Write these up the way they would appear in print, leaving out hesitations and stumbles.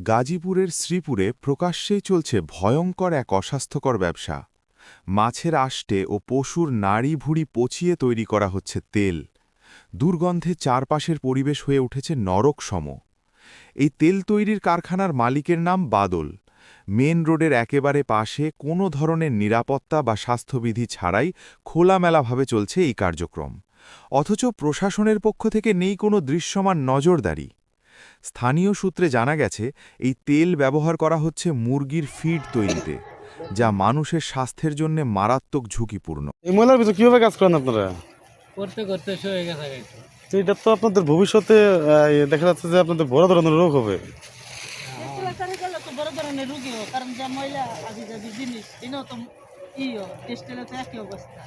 গাজীপুরের শ্রীপুরে প্রকাশ্যেই চলছে ভয়ঙ্কর এক অস্বাস্থ্যকর ব্যবসা। মাছের আষ্টে ও পশুর নাড়ি ভুঁড়ি পচিয়ে তৈরি করা হচ্ছে তেল। দুর্গন্ধে চারপাশের পরিবেশ হয়ে উঠেছে নরকসম। এই তেল তৈরির কারখানার মালিকের নাম বাদল। মেন রোডের একেবারে পাশে কোনো ধরনের নিরাপত্তা বা স্বাস্থ্যবিধি ছাড়াই খোলামেলাভাবে চলছে এই কার্যক্রম। অথচ প্রশাসনের পক্ষ থেকে নেই কোনো দৃশ্যমান নজরদারি। স্থানীয় সূত্রে জানা গেছে, এই তেল ব্যবহার করা হচ্ছে মুরগির ফিড তৈরিতে, যা মানুষের স্বাস্থ্যের জন্য মারাত্মক ঝুঁকিপূর্ণ। এই ময়লার ভিতরে কিভাবে কাজ করেন আপনারা? করতে করতে শুয়ে গেছে একটু। তো এটা তো আপনাদের ভবিষ্যতে দেখা যাচ্ছে যে আপনাদের বড় ধরনের রোগ হবে। তো বড় ধরনের রুগীও, কারণ যা ময়লা আদি যাবি জিনিস এটাও তো টেস্টেলে তো একই অবস্থা।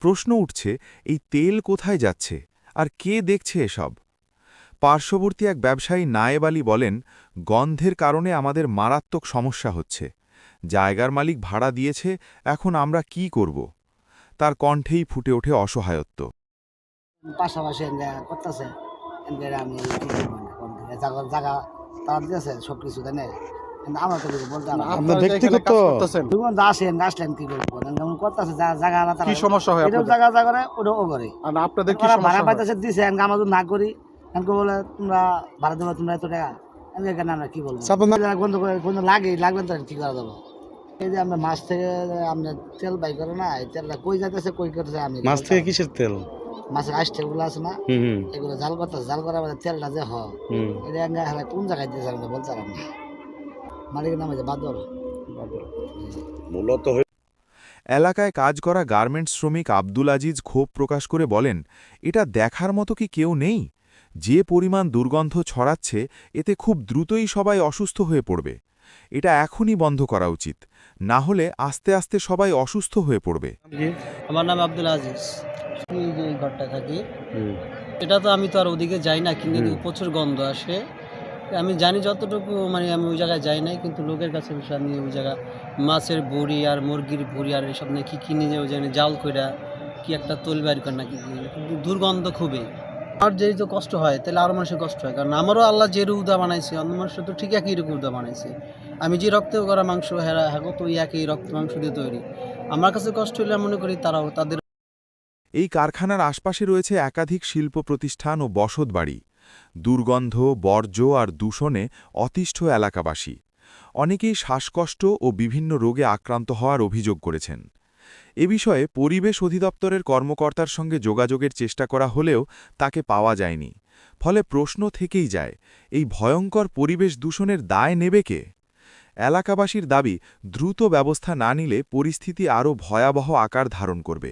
প্রশ্ন উঠছে, এই তেল কোথায় যাচ্ছে আর কে দেখছে এসব? পার্শ্ববর্তী এক ব্যবসায়ী নায়েব আলী বলেন, গন্ধের কারণে আমাদের মারাত্মক সমস্যা হচ্ছে। জায়গার মালিক ভাড়া দিয়েছে, এখন আমরা কি করব? তার কণ্ঠেই ফুটে ওঠে অসহায়ত্ব। পাশাপাশি করতেছে আমি জায়গা তারা দিয়েছে সব কিছু তাই না, কিন্তু আমরা তো কিছু বলতে পারবো না। আপনার ব্যক্তিগত দুর্গন্ধ আসলেন কি করবো, করতেছে জায়গা আলাদা কি সমস্যা হয় এটাও জায়গা জায়গা ওটাও করে আর আপনাদের কি ওরা সমস্যা ভাড়া হয়? পাইতেছে দিছে আমরা যদি না করি এমনকি বলে তোমরা ভাড়া দেবো তোমরা এত টাকা, এখানে আমরা কি বলবো? গন্ধ করে গন্ধ লাগলে তো কি করা যাবো? এই যে আমরা মাছ থেকে আমরা তেল বাই করে না, এই তেলটা কই যাইতেছে কই করতেছে আমি মাছ থেকে কিসের তেল? মাছের আইসটা গুলো আছে না, এগুলো জাল করতেছে, জাল করার পরে তেলটা যে হয় এটা কোন জায়গায় দিয়েছে আমি বলতে পারি না। মালিকের নাম হচ্ছে বাদল। মূলত এলাকায় কাজ করা গার্মেন্টস শ্রমিক আব্দুল আজিজ ক্ষোভ প্রকাশ করে বলেন, এটা দেখার মতো কি কেউ নেই? যে পরিমাণ দুর্গন্ধ ছড়াচ্ছে, এতে খুব দ্রুতই সবাই অসুস্থ হয়ে পড়বে। এটা এখনই বন্ধ করা উচিত, না হলে আস্তে আস্তে সবাই অসুস্থ হয়ে পড়বে। আমার নাম আব্দুল আজিজ, এই যে এই ঘরটায় থাকি। এটা তো আমি তো আর ওদিকে যাই না, কিন্তু প্রচুর গন্ধ আসে। আমি জানি যতটুকু, মানে আমি ওই জায়গায় যাই নাই, কিন্তু লোকের কাছে বসে আমি ওই জায়গায় মাছের ভুড়ি আর মুরগির ভুড়ি আর এসব নাকি কিনে যে ওই জায়গায় জাল কইরা কি একটা তৈল বাইর করে নাকি, কিন্তু দুর্গন্ধ খুবই। আর যেহেতু কষ্ট হয়, তাহলে আরও মানুষের কষ্ট হয়, কারণ আমারও আল্লাহ যে রুদা বানাইছে, অন্য মানুষের তো ঠিক একই রুদা বানাইছে। আমি যে রক্তে করা মাংস হ্যাঁ তো একই রক্ত মাংস দিয়ে তৈরি। আমার কাছে কষ্ট হলে মনে করি তারাও তাদের। এই কারখানার আশপাশে রয়েছে একাধিক শিল্প প্রতিষ্ঠান ও বসতবাড়ি। দুর্গন্ধ, বর্জ্য আর দূষণে অতিষ্ঠ এলাকাবাসী। অনেকেই শ্বাসকষ্ট ও বিভিন্ন রোগে আক্রান্ত হওয়ার অভিযোগ করেছেন। এ বিষয়ে পরিবেশ অধিদপ্তরের কর্মকর্তার সঙ্গে যোগাযোগের চেষ্টা করা হলেও তাকে পাওয়া যায়নি। ফলে প্রশ্ন থেকেই যায়, এই ভয়ঙ্কর পরিবেশ দূষণের দায় নেবে কে? এলাকাবাসীর দাবি, দ্রুত ব্যবস্থা না নিলে পরিস্থিতি আরও ভয়াবহ আকার ধারণ করবে।